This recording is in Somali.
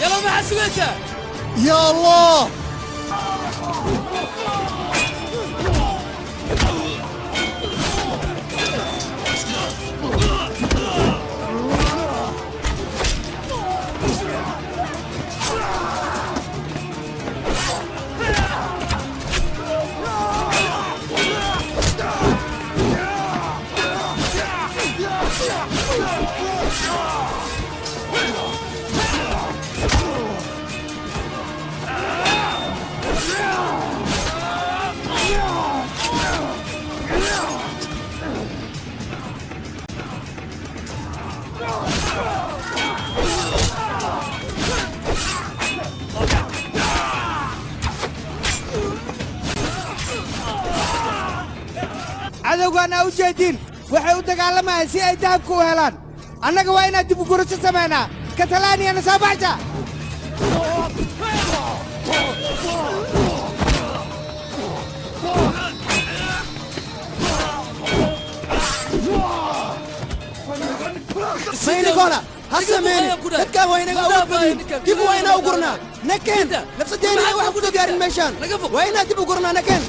يلا مع السويسة يا الله cadowgaan aa u jeedin waxay u dagaalamayaan si ay dahabka u helaan annaga waa inaad dib u gurasho samaynaa katalaaniyana soo baxja سينيغولا هسميني dadka waynaga awood badan dib wayna u gurnaa nakeen nafsadeena wax ku gaarin meeshan wayna dib u gurnaa nakeen